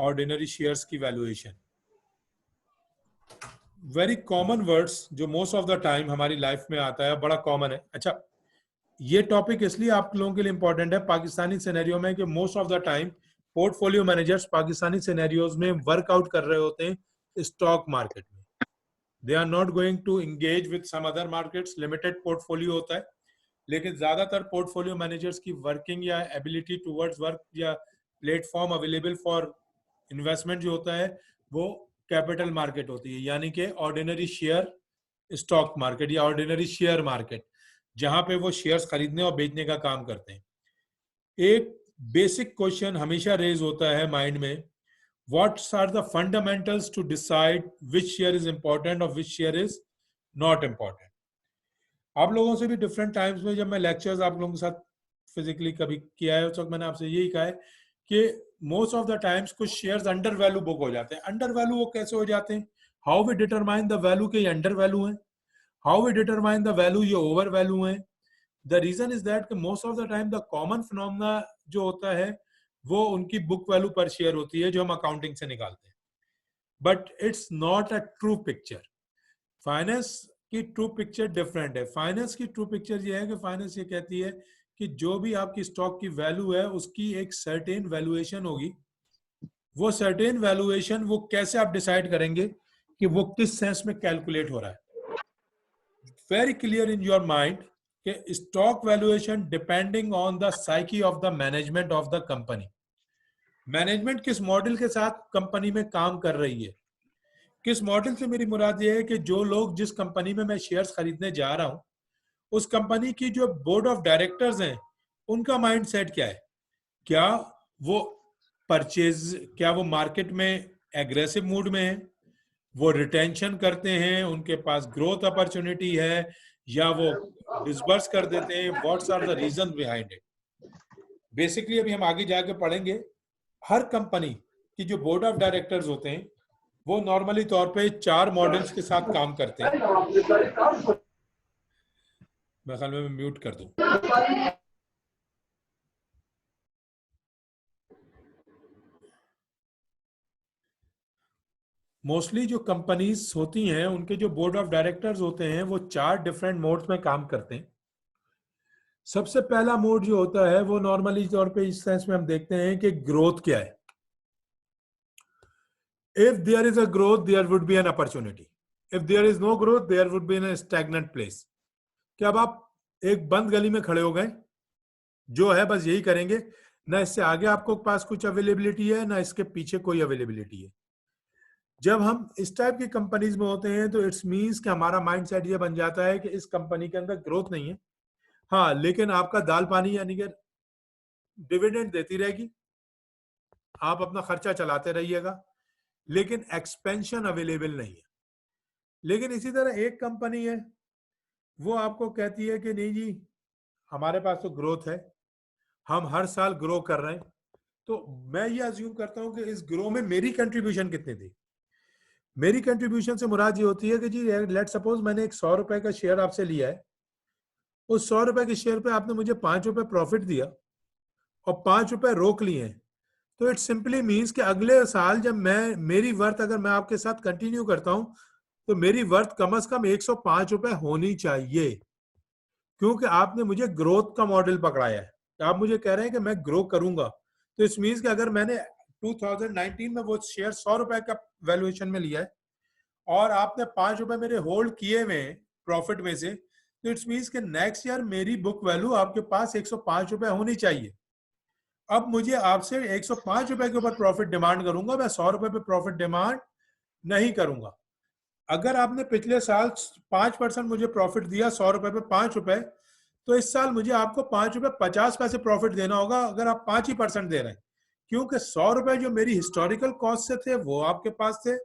Ordinary shares की valuation, very common words जो most of the time हमारी life में आता है, बड़ा कॉमन है। अच्छा, ये टॉपिक इसलिए आप लोगों के लिए इंपॉर्टेंट है पाकिस्तानी सिनेरियो में कि most of the time portfolio managers Pakistani scenarios में वर्कआउट कर रहे होते हैं स्टॉक मार्केट में। They are not going to engage with some other markets, limited portfolio होता है, लेकिन ज्यादातर पोर्टफोलियो मैनेजर्स की वर्किंग या एबिलिटी टुवर्ड्स वर्क या प्लेटफॉर्म अवेलेबल फॉर इन्वेस्टमेंट जो होता है वो कैपिटल मार्केट होती है, यानी कि ऑर्डिनरी शेयर स्टॉक मार्केट या ऑर्डिनरी शेयर मार्केट, जहां पे वो शेयर्स खरीदने और बेचने का काम करते हैं। एक बेसिक क्वेश्चन हमेशा रेज होता है माइंड में, what's are the fundamentals to decide which share is important और which share is not important. आप लोगों से भी डिफरेंट टाइम्स में जब मैं लेक्चर्स आप लोगों के साथ फिजिकली कभी किया है उस वक्त मैंने आपसे यही कहा है कि मोस्ट ऑफ द टाइम्स कुछ शेयर्स अंडर वैल्यू बुक हो जाते हैं। अंडर वैल्यू वो कैसे हो जाते हैं? How we determine the value के अंडर वैल्यू है, how we determine the value ये ओवर वैल्यू है। The reason is that most of the time the common phenomena जो होता है वो उनकी बुक वैल्यू पर शेयर होती है जो हम अकाउंटिंग से निकालते हैं, but it's not a true picture. Finance की ट्रू पिक्चर डिफरेंट है। फाइनेंस की ट्रू पिक्चर ये है कि फाइनेंस ये कहती है कि जो भी आपकी स्टॉक की वैल्यू है उसकी एक सर्टेन वैल्यूएशन होगी। वो सर्टेन वैल्यूएशन वो कैसे आप डिसाइड करेंगे कि वो किस सेंस में कैलकुलेट हो रहा है? Very clear in your mind कि stock valuation depending on the psyche of the management of the company. Management किस मॉडल के साथ कंपनी में काम कर रही है? किस मॉडल से मेरी मुराद ये है कि जो लोग जिस कंपनी में मैं शेयर्स खरीदने जा रहा हूं उस कंपनी की जो बोर्ड ऑफ डायरेक्टर्स हैं उनका माइंड सेट क्या है? क्या वो क्या वो मार्केट में एग्रेसिव मूड में है, वो रिटेंशन करते हैं, उनके पास ग्रोथ अपॉर्चुनिटी है, या वो डिसबर्स कर देते हैं? What's are the reason behind it? Basically अभी हम आगे जाके पढ़ेंगे। हर कंपनी की जो बोर्ड ऑफ डायरेक्टर्स होते हैं वो नॉर्मली तौर पे 4 मॉडल्स के साथ काम करते हैं। मैं ख्याल में म्यूट कर दूं। मोस्टली जो कंपनीज होती हैं उनके जो बोर्ड ऑफ डायरेक्टर्स होते हैं वो 4 डिफरेंट मोड्स में काम करते हैं। सबसे पहला मोड जो होता है वो नॉर्मली तौर पे इस सेंस में हम देखते हैं कि ग्रोथ क्या है। If there is a growth there would be an opportunity, if there is no growth there would be an stagnant place. कि अब आप एक बंद गली में खड़े हो गए, जो है बस यही करेंगे, ना इससे आगे आपको पास कुछ अवेलेबिलिटी है ना इसके पीछे कोई अवेलेबिलिटी है। जब हम इस टाइप की कंपनीज में होते हैं तो इट्स मींस कि हमारा माइंडसेट ये बन जाता है कि इस कंपनी के अंदर ग्रोथ नहीं है, हाँ लेकिन आपका दाल पानी यानी कि डिविडेंड देती रहेगी, आप अपना खर्चा चलाते रहिएगा, लेकिन एक्सपेंशन अवेलेबल नहीं है। लेकिन इसी तरह एक कंपनी है वो आपको कहती है कि नहीं जी हमारे पास तो ग्रोथ है, हम हर साल ग्रो कर रहे हैं, तो मैं ये अज्यूम करता हूं कि इस ग्रो में मेरी कंट्रीब्यूशन कितनी थी। मेरी कंट्रीब्यूशन से मुराद ये होती है कि जी लेट सपोज मैंने एक 100 रुपए का शेयर आपसे लिया है, उस 100 रुपए के शेयर पे आपने मुझे 5 रुपए प्रॉफिट दिया और 5 रुपए रोक लिए हैं, तो इट सिंपली मीन्स कि अगले साल जब मैं मेरी वर्थ अगर मैं आपके साथ कंटिन्यू करता हूं तो मेरी वर्थ कम से कम 105 रुपए होनी चाहिए, क्योंकि आपने मुझे ग्रोथ का मॉडल पकड़ाया है। आप मुझे कह रहे हैं कि मैं ग्रो करूंगा, तो इस मीन्स कि अगर मैंने 2019 में वो शेयर 100 रुपए का वैल्यूएशन में लिया है और आपने 5 रुपए मेरे होल्ड किए में प्रॉफिट में से, तो इट्स मीन्स कि नेक्स्ट ईयर मेरी बुक वैल्यू आपके पास 105 रुपए होनी चाहिए। अब मुझे आपसे 105 रुपए के ऊपर प्रॉफिट डिमांड करूंगा, मैं 100 रुपए पे प्रॉफिट डिमांड नहीं करूंगा। अगर आपने पिछले साल 5% मुझे प्रॉफिट दिया 100 रुपए पे 5 रुपए, तो इस साल मुझे आपको 5 रुपए 50 पैसे प्रॉफिट देना होगा अगर आप 5% दे रहे हैं, क्योंकि 100 रुपए जो मेरी हिस्टोरिकल कॉस्ट से थे वो आपके पास थे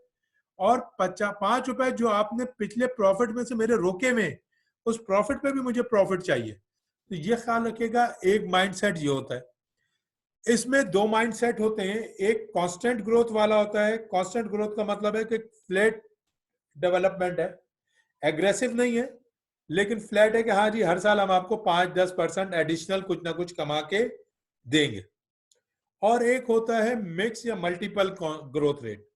और 5 रुपए जो आपने पिछले प्रॉफिट में से मेरे रोके में, उस प्रॉफिट पे भी मुझे प्रॉफिट चाहिए। तो ये ख्याल रखिएगा, एक माइंडसेट ये होता है। इसमें 2 माइंडसेट होते हैं, एक कांस्टेंट ग्रोथ वाला होता है। कांस्टेंट ग्रोथ का मतलब है कि फ्लैट डेवलपमेंट है, एग्रेसिव नहीं है लेकिन फ्लैट है कि हाँ जी हर साल हम आपको 5-10% एडिशनल कुछ ना कुछ कमा के देंगे। और एक होता है मिक्स या multiple growth rate.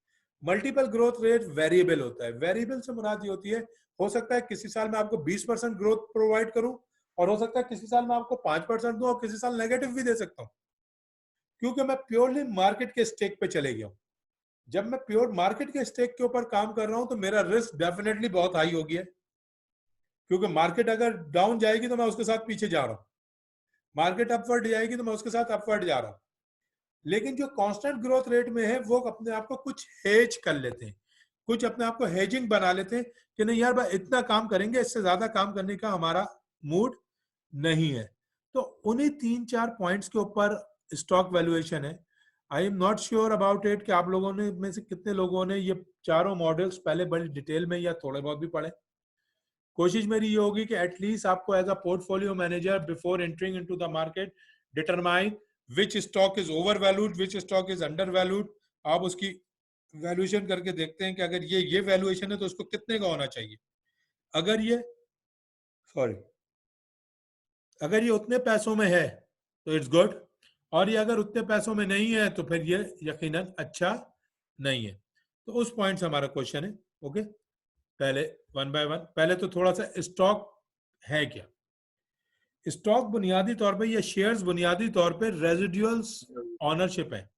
Multiple growth rate variable होता है। वेरिएबल से मुराद ये होती है, हो सकता है किसी साल में आपको 20% ग्रोथ प्रोवाइड करूं, और हो सकता है किसी साल में आपको 5% दूं, और किसी साल नेगेटिव भी दे सकता हूं, क्योंकि मैं प्योरली मार्केट के स्टेक पे चले गया हूं। जब मैं प्योर मार्केट के स्टेक के ऊपर काम कर रहा हूं तो मेरा रिस्क डेफिनेटली बहुत हाई हो गया है, क्योंकि मार्केट अगर डाउन जाएगी तो मैं उसके साथ पीछे जा रहा हूं, मार्केट अपवर्ड जाएगी तो मैं उसके साथ अपवर्ड जा रहा हूं। लेकिन जो कांस्टेंट ग्रोथ रेट में है वो अपने आप को कुछ हेज कर लेते हैं, कुछ अपने आप को हेजिंग बना लेते हैं कि नहीं यार भाई इतना काम करेंगे, इससे ज्यादा काम करने का हमारा मूड नहीं है। तो उन्हीं 3-4 पॉइंट्स के ऊपर स्टॉक वैल्यूएशन है। I am not sure about it कि आप लोगों ने में से कितने लोगों ने ये चारों मॉडल्स पहले बड़ी डिटेल में या थोड़े बहुत भी पढ़े। कोशिश मेरी ये होगी कि एटलीस्ट आपको as a portfolio manager before entering into the market determine which stock is over valued, which stock is under valued. आप उसकी वैल्यूएशन करके देखते हैं कि अगर ये वैल्यूएशन है तो उसको कितने का होना चाहिए। अगर ये सॉरी अगर ये उतने पैसों में है तो इट्स गुड, और ये अगर उतने पैसों में नहीं है तो फिर ये यकीनन अच्छा नहीं है। तो उस पॉइंट से हमारा क्वेश्चन है। ओके, पहले वन बाय वन। पहले तो थोड़ा सा स्टॉक है क्या। स्टॉक बुनियादी तौर पे या शेयर्स बुनियादी तौर पे रेजिडुअल्स ऑनरशिप है।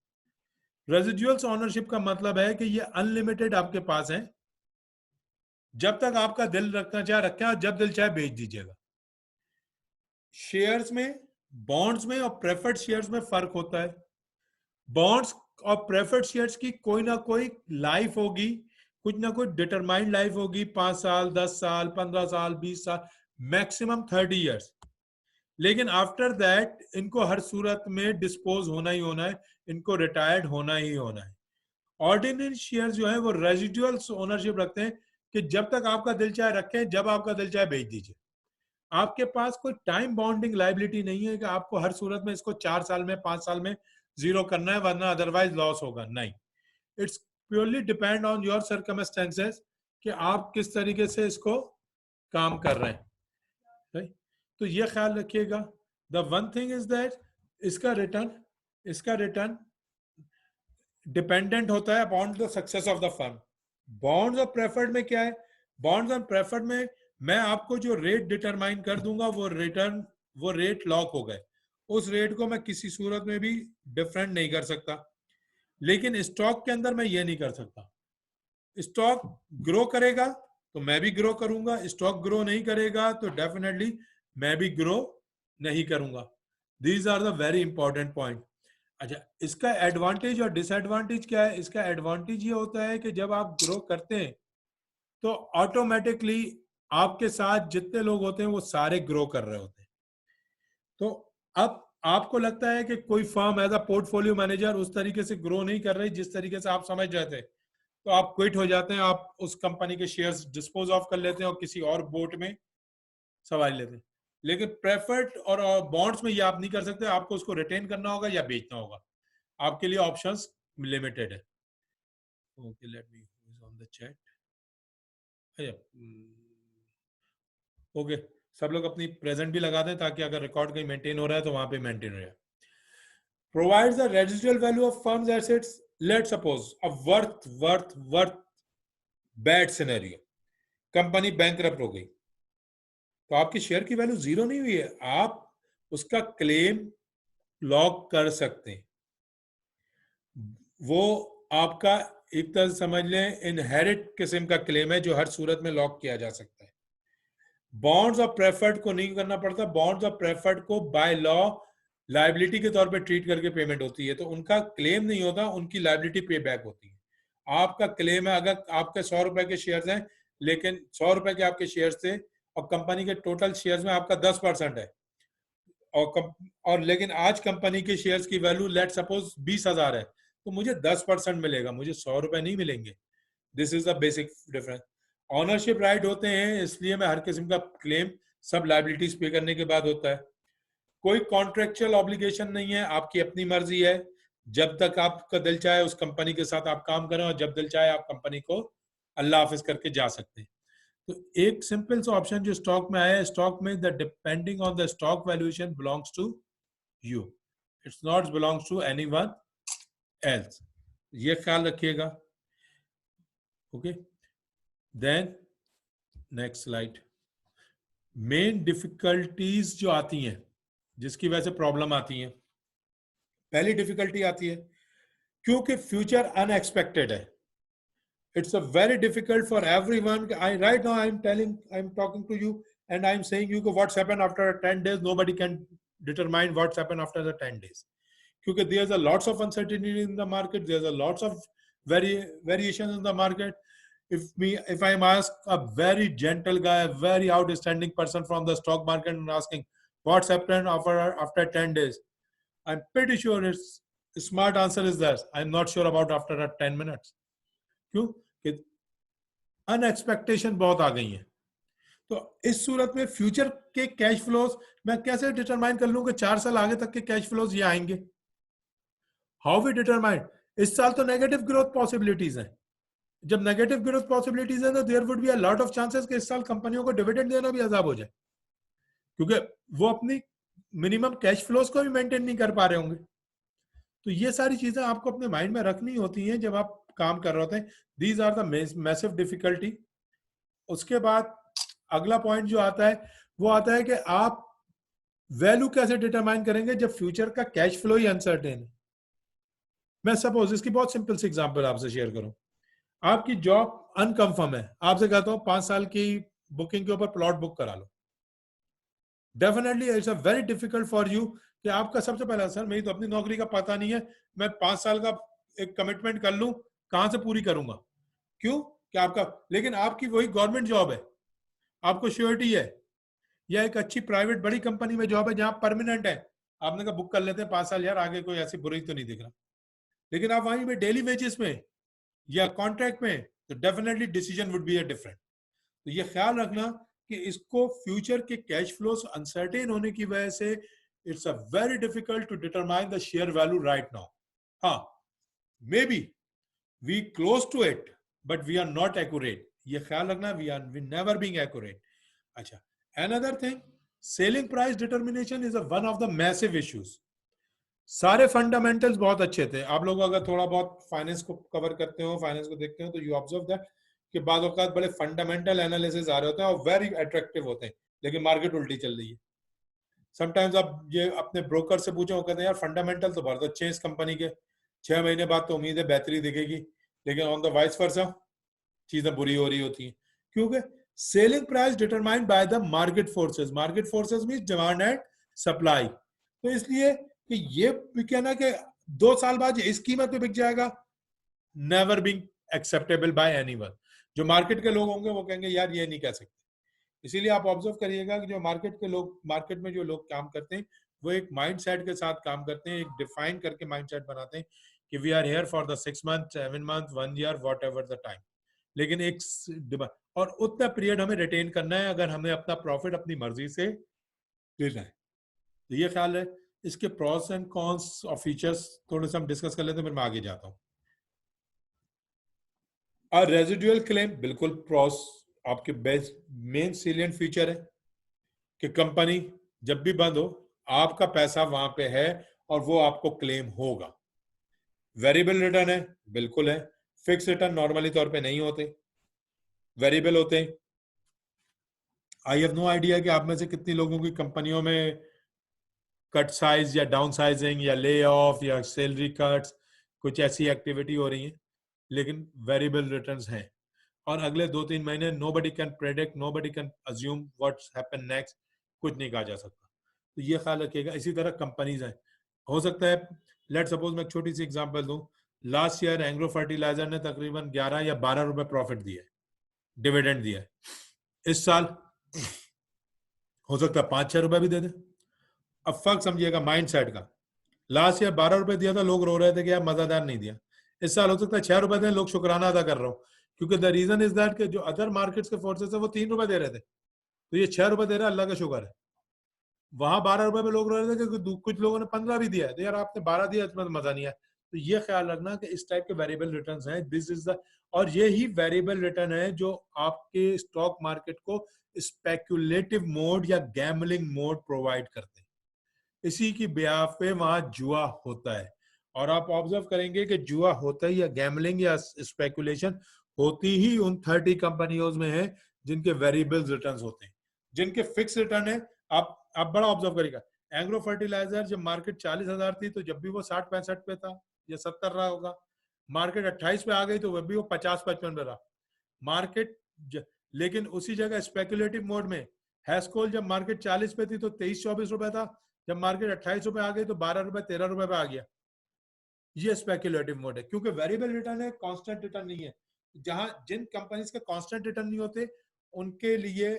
रेजिडुअल्स ऑनरशिप का मतलब है कि ये अनलिमिटेड आपके पास है, जब तक आपका दिल रखना चाहे रखें और जब दिल चाहे बेच दीजिएगा। शेयर्स में, बॉन्ड्स में और प्रेफर्ड शेयर्स में फर्क होता है। बॉन्ड्स और प्रेफर्ड शेयर्स की कोई ना कोई लाइफ होगी, कुछ ना कुछ डिटरमाइंड लाइफ होगी, 5 साल, 10 साल, 15 साल, 20 साल, मैक्सिमम 30 इयर्स। लेकिन आफ्टर दैट इनको हर सूरत में डिस्पोज होना ही होना है, इनको रिटायर्ड होना ही होना है। ऑर्डिनरी शेयर जो है वो रेजिडुअल ओनरशिप रखते हैं कि जब तक आपका दिल चाहे रखें, जब आपका दिल चाहे बेच दीजिए। आपके पास कोई टाइम बाउंडिंग लाइबिलिटी नहीं है कि आपको हर सूरत में इसको 4 साल में, 5 साल में जीरो करना है वरना अदरवाइज लॉस होगा। नहीं, it's purely depend on your circumstances कि आप किस तरीके से इसको काम कर रहे हैं। right? तो ये ख्याल रखिएगा। The one thing is that इसका रिटर्न डिपेंडेंट होता है upon the success of the firm. Bonds और प्रेफर्ड में क्या है, बॉन्ड्स और प्रेफर्ड में मैं आपको जो रेट डिटरमाइन कर दूंगा वो रेट लॉक हो गए, उस रेट को मैं किसी सूरत में भी डिफरेंट नहीं कर सकता। लेकिन स्टॉक के अंदर मैं ये नहीं कर सकता। स्टॉक ग्रो करेगा तो मैं भी ग्रो करूंगा, स्टॉक ग्रो नहीं करेगा तो डेफिनेटली मैं भी ग्रो नहीं करूंगा। These are the very important point. अच्छा, इसका एडवांटेज और डिसएडवांटेज क्या है। इसका एडवांटेज ये होता है कि जब आप ग्रो करते हैं तो ऑटोमेटिकली आपके साथ जितने लोग होते हैं वो सारे ग्रो कर रहे होते हैं। तो अब आपको लगता है कि कोई firm as a portfolio manager उस तरीके से ग्रो नहीं कर रही जिस तरीके से आप समझ रहे थे, तो आप क्विट हो जाते हैं, आप उस कंपनी के शेयर्स डिस्पोज ऑफ कर लेते हैं और किसी और बोट में सवारी लेते हैं। लेकिन प्रेफर्ड और बॉन्ड्स में ये आप नहीं कर सकते, आपको उसको रिटेन करना होगा या बेचना होगा। आपके लिए ऑप्शंस लिमिटेड है। Okay, let me on the chat. Okay, सब लोग अपनी प्रेजेंट भी लगा दें ताकि अगर रिकॉर्ड कहीं मेंटेन हो रहा है तो वहां पे मेंटेन रहे। Provides the residual value of firm's assets. Let's suppose a worth bad scenario. Company bankrupt हो गई तो आपकी शेयर की वैल्यू जीरो नहीं हुई है, आप उसका क्लेम लॉक कर सकते हैं। वो आपका एक तरह समझ लें इनहेरिट किस्म का क्लेम है जो हर सूरत में लॉक किया जा सकता है। बॉन्ड्स और प्रेफर्ड को नहीं करना पड़ता। बॉन्ड्स और प्रेफर्ड को बाय लॉ लाइबिलिटी के तौर पे ट्रीट करके पेमेंट होती है, तो उनका क्लेम नहीं होता, उनकी लाइबिलिटी पे बैक होती है। आपका क्लेम है अगर आपके 100 रुपए के शेयर्स हैं, लेकिन 100 रुपए के आपके शेयर्स थे और कंपनी के टोटल शेयर्स में आपका 10% है, और लेकिन आज कंपनी के शेयर्स की वैल्यू लेट सपोज 20,000 है, तो मुझे 10% मिलेगा, मुझे 100 रुपए नहीं मिलेंगे। This is the basic difference. Ownership right होते हैं इसलिए मैं हर किस्म का क्लेम सब लाइबिलिटीज पे करने के बाद होता है। कोई कॉन्ट्रेक्चुअल ऑब्लिगेशन नहीं है, आपकी अपनी मर्जी है। जब तक आपका दिल चाहे उस कंपनी के साथ आप काम करें और जब दिल चाहे आप कंपनी को अल्लाह हाफिज करके जा सकते हैं। तो एक सिंपल सा ऑप्शन जो स्टॉक में आया है, स्टॉक में the depending on the stock valuation belongs to you. It's not belongs to anyone else, ये ख्याल रखिएगा। Okay, then next slide. Main difficulties जो आती हैं, जिसकी वजह से प्रॉब्लम आती है, पहली डिफिकल्टी आती है क्योंकि फ्यूचर अनएक्सपेक्टेड है। It's a very difficult for everyone. Right now I'm talking to you and I'm saying you what's happened after 10 days. Nobody can determine what's happened after the 10 days. Because there's a lots of uncertainty in the market. There's a lots of variations in the market. If I'm asked a very gentle guy, a very outstanding person from the stock market and asking what's happened after 10 days, I'm pretty sure it's smart answer is this. I'm not sure about after 10 minutes. क्यों कि अनएक्सपेक्टेशन बहुत आ गई है। तो इस सूरत में future के cash flows मैं कैसे डिटरमाइन कर लूं कि 4 साल आगे तक के कैश फ्लोज ये आएंगे? How we determine? इस साल तो नेगेटिव ग्रोथ पॉसिबिलिटीज हैं। जब नेगेटिव ग्रोथ पॉसिबिलिटीज है तो there would be a lot of chances कि इस साल कंपनियों को डिविडेंड देना भी अजाब हो जाए, क्योंकि वो अपनी मिनिमम कैश फ्लोज को भी मेंटेन नहीं कर पा रहे होंगे। तो ये सारी चीजें आपको अपने माइंड में रखनी होती हैं जब आप काम कर रहे होते हैं। These are the massive difficulty. उसके बाद अगला पॉइंट जो आता है वो आता है कि आप वैल्यू कैसे डिटरमाइन करेंगे जब फ्यूचर का कैश फ्लो ही अनसर्टेन है। मैं सपोज इसकी बहुत सिंपल सी एग्जांपल आपसे शेयर करूं। आपकी जॉब अनकंफर्म है, आपसे कहता हूं 5 साल की बुकिंग के ऊपर प्लॉट बुक करा लो। Definitely it's a very difficult for you कि आपका सबसे पहला सर मेरी तो अपनी नौकरी का पता नहीं है, मैं 5 साल का एक कमिटमेंट कर लूं, कहां से पूरी करूंगा? क्यों कि आपका, लेकिन आपकी वही गवर्नमेंट जॉब है, आपको श्योरिटी है, या एक अच्छी प्राइवेट बड़ी कंपनी में जॉब है जहां परमानेंट है, आपने कहा बुक कर लेते हैं 5 साल, यार आगे कोई ऐसी बुरी तो नहीं दिख रहा। लेकिन आप वहीं पे डेली वेजेस में या कॉन्ट्रैक्ट में, तो definitely decision would be a different. तो ये ख्याल रखना कि इसको फ्यूचर के कैश फ्लोस अनसर्टेन होने की वजह से it's a very difficult to determine the share value right now. हाँ, maybe we close to it but we are not accurate, ये ख्याल रखना, वी नेवर बीइंग एक्यूरेट। अच्छा, another thing, selling price determination is one of the massive issues. सारे fundamentals बहुत अच्छे थे। आप लोग अगर थोड़ा बहुत फाइनेंस को कवर करते हो, फाइनेंस को देखते हो, तो यू ऑब्जर्व दैट कि बाद औकात बड़े फंडामेंटल एनालिसिस आ रहे होते हैं और वेरी अट्रैक्टिव होते हैं, लेकिन मार्केट उल्टी चल रही है। समटाइम्स आप ये अपने ब्रोकर से पूछो, वो कहते हैं यार फंडामेंटल तो बहुत अच्छे हैं इस कंपनी के, 6 महीने बाद तो उम्मीद है बेहतरी दिखेगी, लेकिन ऑन द वाइस वर्सा चीजें बुरी हो रही होती हैं। क्योंकि selling price determined by the market forces. Market forces means demand and supply. तो इसलिए कि ये कहना कि 2 साल बाद इस कीमत पे बिक जाएगा, never being acceptable bye anyone. जो मार्केट के लोग होंगे वो कहेंगे यार ये नहीं कह सकते। इसीलिए आप ऑब्जर्व करिएगा कि जो मार्केट के लोग, मार्केट में जो लोग काम करते हैं, वो एक माइंडसेट के साथ काम करते हैं, एक डिफाइन करके माइंडसेट बनाते हैं कि we are here for the 6 month, 7 month, 1 year, whatever the time. लेकिन एक और उतना पीरियड हमें रिटेन करना है अगर हमें अपना प्रॉफिट अपनी मर्जी से लेना है। तो ये ख्याल है। इसके प्रॉस एंड कॉन्स और फीचर्स थोड़े से हम डिस्कस कर लेते हैं, फिर मैं आगे जाता हूं। और रेजिडुअल क्लेम बिल्कुल प्रॉस आपके बेस्ट मेन सेलिएंट फीचर है कि कंपनी जब भी बंद हो आपका पैसा वहां पे है और वो आपको क्लेम होगा। वेरिएबल रिटर्न है, बिल्कुल है। फिक्स रिटर्न नॉर्मली तौर पे नहीं होते, वेरिएबल होते हैं। आई हैव नो आइडिया कि आप में से कितनी लोगों की कंपनियों में कट साइज या डाउन साइजिंग या ले ऑफ या सैलरी कट्स, कुछ ऐसी एक्टिविटी हो रही है, लेकिन वेरिएबल रिटर्न्स हैं। और अगले 2-3 महीने nobody can predict, nobody can assume what's happen next, कुछ नहीं कहा जा सकता। तो ये ख्याल रखिएगा। इसी तरह कंपनीज हैं, हो सकता है लेट सपोज मैं एक छोटी सी एग्जांपल दूं, लास्ट ईयर एंग्रो फर्टिलाइजर ने तकरीबन 11 या 12 रुपए प्रॉफिट दिया, डिविडेंड दिया। इस साल हो सकता है 5-6 रुपए भी दे दे। अब फर्क समझिएगा माइंड सेट का। लास्ट ईयर 12 रुपए दिया था, लोग रो रहे थे कि यार मजादार नहीं दिया। इस साल हो सकता है 6 रुपए दें, लोग शुक्राना अदा कर रहे हो, क्योंकि द रीजन इज दैट कि जो अदर मार्केट्स के फोर्सेस है वो 3 रुपए दे रहे थे, तो ये 6 रुपए दे रहा है, अल्लाह का शुक्र है। वहां 12 रुपए में लोग रो रहे थे कि कुछ लोगों ने 15 भी दिया है, तो यार आपने 12 दिया इसमें तो मजा नहीं आया। तो ये ख्याल रखना कि इस टाइप के वेरिएबल रिटर्न्स हैं, दिस इज द, और ये ही वेरिएबल रिटर्न है जो आपके स्टॉक मार्केट को स्पेक्युलेटिव मोड या गैम्बलिंग मोड प्रोवाइड करते हैं। इसी की ब्याह पे वहां जुआ होता है। और आप ऑब्जर्व करेंगे कि जुआ होता ही या गैमलिंग या स्पेकुलेशन होती ही उन 30 कंपनियों में है जिनके वेरिएबल रिटर्न होते हैं। जिनके फिक्स रिटर्न है, आप बड़ा ऑब्जर्व करिएगा। एंग्रो फर्टिलाइजर जब मार्केट 40,000 थी तो जब भी वो 60-65 पे था या 70 रहा होगा। मार्केट 28 पे आ गई तो वह भी वो 50-55 पे रहा मार्केट। लेकिन उसी जगह स्पेकुलेटिव मोड में हैस्कोल जब मार्केट 40 पे थी तो 23-24 रुपए था, जब मार्केट 28 रुपए आ गई तो 12 रुपए 13 रुपए पे आ गया। ये स्पेकुलेटिव मोड है, क्योंकि वेरिएबल रिटर्न है, कांस्टेंट रिटर्न नहीं है। जहां जिन कंपनीज के कांस्टेंट रिटर्न नहीं होते उनके लिए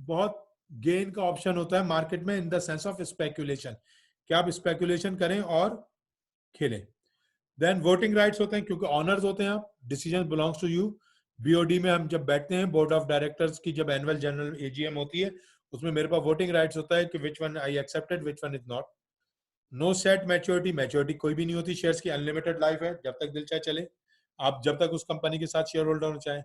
बहुत गेन का ऑप्शन होता है मार्केट में, in the sense of speculation, कि आप स्पेकुलेशन करें और खेलें। देन वोटिंग राइट्स होते हैं, क्योंकि ऑनर्स होते हैं आप, decision belongs to you. BOD में हम जब बैठते हैं, बोर्ड ऑफ डायरेक्टर्स की जब एनुअल जनरल एजीएम होती है, उसमें मेरे पास वोटिंग राइट्स होता है कि which one I accepted, which one is not. No set maturity, maturity कोई भी नहीं होती शेयर्स की, अनलिमिटेड लाइफ है, जब तक दिल चाहे चले, आप जब तक उस कंपनी के साथ शेयर होल्डर होना चाहे।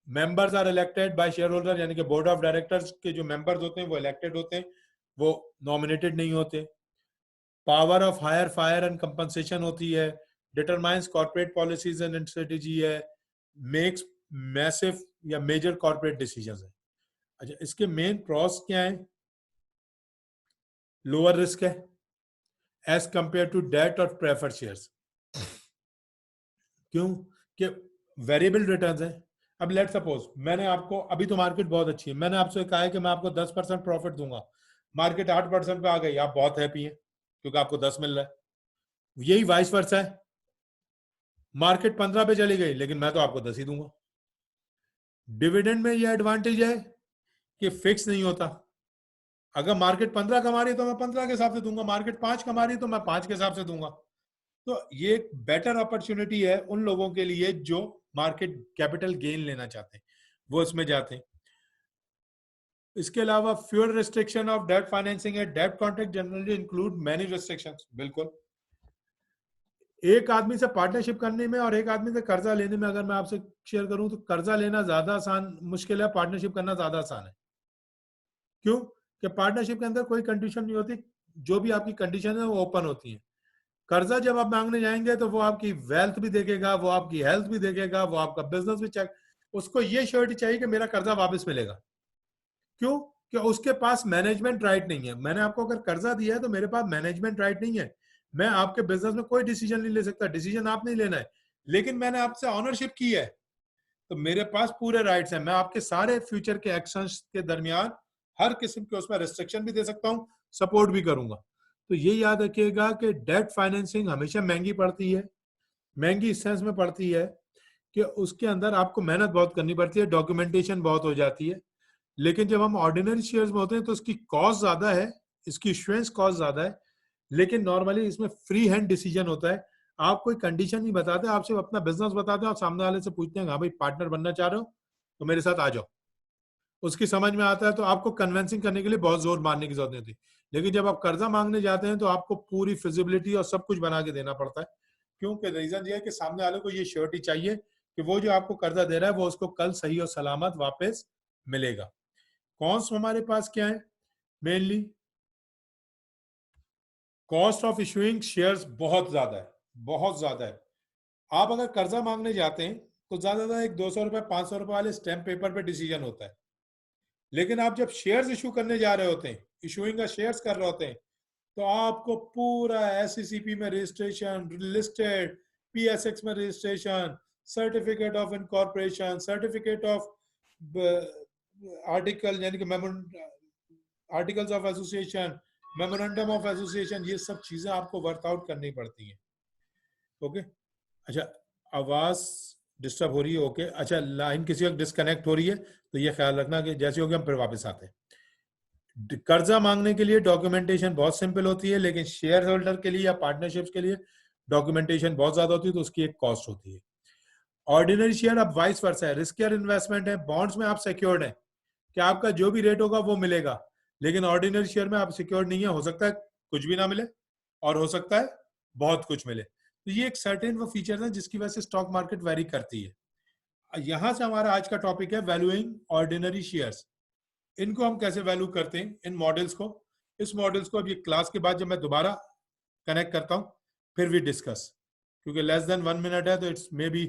Members are elected by share holder, यानी कि बोर्ड ऑफ डायरेक्टर्स के जो मेंबर्स होते हैं वो इलेक्टेड होते हैं, वो नॉमिनेटेड नहीं होते। Power of hire fire and compensation होती है, determines corporate policies and strategy है, मेक्स मैसिव या मेजर कॉर्पोरेट डिसीजंस है। अच्छा, इसके मेन प्रॉस क्या है? लोअर रिस्क है एज कंपेयर टू डेट और प्रेफर्ड शेयर्स। क्यों? कि वेरिएबल रिटर्न्स है। अब लेट सपोज मैंने आपको, अभी तो मार्केट बहुत अच्छी है, मैंने आपसे कहा है कि मैं आपको 10% प्रॉफिट दूंगा, मार्केट 8% पे आ गई, आप बहुत हैप्पी हैं क्योंकि आपको 10 मिल रहा है। यही वाइस वर्सा है, मार्केट 15 पे चली गई लेकिन मैं तो आपको 10 ही दूंगा। डिविडेंड में यह एडवांटेज है कि फिक्स नहीं होता। अगर मार्केट 15 कमा रही है तो मैं 15 के हिसाब से दूंगा, मार्केट 5 कमा रही है तो मैं 5 के हिसाब से दूंगा। तो ये एक बेटर अपॉर्चुनिटी है उन लोगों के लिए जो मार्केट कैपिटल गेन लेना चाहते हैं, वो इसमें जाते हैं। इसके अलावा fewer restriction of debt financing है, debt contract generally include many restrictions. बिल्कुल, एक आदमी से पार्टनरशिप करने में और एक आदमी से कर्जा लेने में अगर मैं आपसे शेयर करूं तो कर्जा लेना ज्यादा आसान मुश्किल है, पार्टनरशिप करना ज्यादा आसान है। क्यों? कि पार्टनरशिप के अंदर कोई कंडीशन नहीं होती, जो भी आपकी कंडीशन है वो ओपन होती है। कर्जा जब आप मांगने जाएंगे तो वो आपकी वेल्थ भी देखेगा, वो आपकी हेल्थ भी देखेगा, वो आपका बिजनेस भी चेक, उसको ये श्योरिटी चाहिए कि मेरा कर्जा वापस मिलेगा। क्यों? कि उसके पास मैनेजमेंट राइट नहीं है। मैंने आपको अगर कर्जा दिया है तो मेरे पास मैनेजमेंट राइट नहीं है, मैं आपके बिजनेस में कोई डिसीजन नहीं ले सकता, डिसीजन आप नहीं लेना है, लेकिन मैंने आपसे ऑनरशिप की है तो मेरे पास पूरे राइट्स हैं। मैं आपके सारे फ्यूचर के एक्शंस के दरमियान हर किस्म के उसमें रिस्ट्रिक्शन भी दे सकता हूं, सपोर्ट भी करूंगा। तो ये याद रखिएगा कि डेट फाइनेंसिंग हमेशा महंगी पड़ती है। महंगी इस सेंस में पड़ती है कि उसके अंदर आपको मेहनत बहुत करनी पड़ती है, डॉक्यूमेंटेशन बहुत हो जाती है। लेकिन जब हम ऑर्डिनरी शेयर्स में होते हैं तो इसकी कॉस्ट ज्यादा है, इसकी इश्यूएंस कॉस्ट ज्यादा है, लेकिन नॉर्मली इसमें फ्री हैंड डिसीजन होता है। आप कोई कंडीशन नहीं बताते, आप सिर्फ अपना बिजनेस बताते हो, आप सामने वाले से पूछते हैं हाँ भाई पार्टनर बनना चाह रहे हो तो मेरे साथ आ जाओ, उसकी समझ में आता है तो आपको कन्विंसिंग करने के लिए बहुत जोर मारने की जरूरत नहीं होती। लेकिन जब आप कर्जा मांगने जाते हैं तो आपको पूरी फिजिबिलिटी और सब कुछ बना के देना पड़ता है। क्योंकि रीजन ये है कि सामने वाले को ये श्योरिटी चाहिए कि वो जो आपको कर्जा दे रहा है वो उसको कल सही और सलामत वापस मिलेगा। कॉस्ट हमारे पास क्या है? Mainly cost of issuing shares बहुत ज्यादा है, बहुत ज्यादा है। आप अगर कर्जा मांगने जाते हैं तो ज्यादा एक 200 रुपए 500 रुपए वाले स्टैम्प पेपर पे डिसीजन होता है, लेकिन आप जब शेयर्स इशू करने जा रहे होते हैं, इशूइंग का शेयर्स कर रहे होते हैं, तो आपको पूरा एससीसीपी में रजिस्ट्रेशन, लिस्टेड, पीएसएक्स में registration, certificate of incorporation, certificate of article यानी कि articles of association, memorandum of association, ये सब चीजें आपको वर्कआउट करनी पड़ती हैं। ओके, अच्छा, आवाज डिस्टर्ब हो रही है? ओके, अच्छा, लाइन किसी वक्त डिस्कनेक्ट हो रही है तो ये ख्याल रखना कि जैसे हो गया हम फिर वापस आते हैं। कर्जा मांगने के लिए डॉक्यूमेंटेशन बहुत सिंपल होती है, लेकिन शेयर होल्डर के लिए या पार्टनरशिप्स के लिए डॉक्यूमेंटेशन बहुत ज्यादा होती है, तो उसकी एक कॉस्ट होती है। ऑर्डिनरी शेयर अब वाइस वर्सा है, रिस्कियर इन्वेस्टमेंट है। बॉन्ड्स में आप सिक्योर्ड है कि आपका जो भी रेट होगा वो मिलेगा, लेकिन ऑर्डिनरी शेयर में आप सिक्योर्ड नहीं है, हो सकता है कुछ भी ना मिले और हो सकता है बहुत कुछ मिले। तो ये एक सर्टेन वो फीचर है जिसकी वजह से स्टॉक मार्केट वेरी करती है। यहां से हमारा आज का टॉपिक है वैल्यूइंग ऑर्डिनरी शेयर्स। इनको हम कैसे वैल्यू करते हैं, इन मॉडल्स को। इस मॉडल्स को अब ये क्लास के बाद जब मैं दोबारा कनेक्ट करता हूँ फिर भी डिस्कस, क्योंकि लेस देन 1 मिनट है तो इट्स मे बी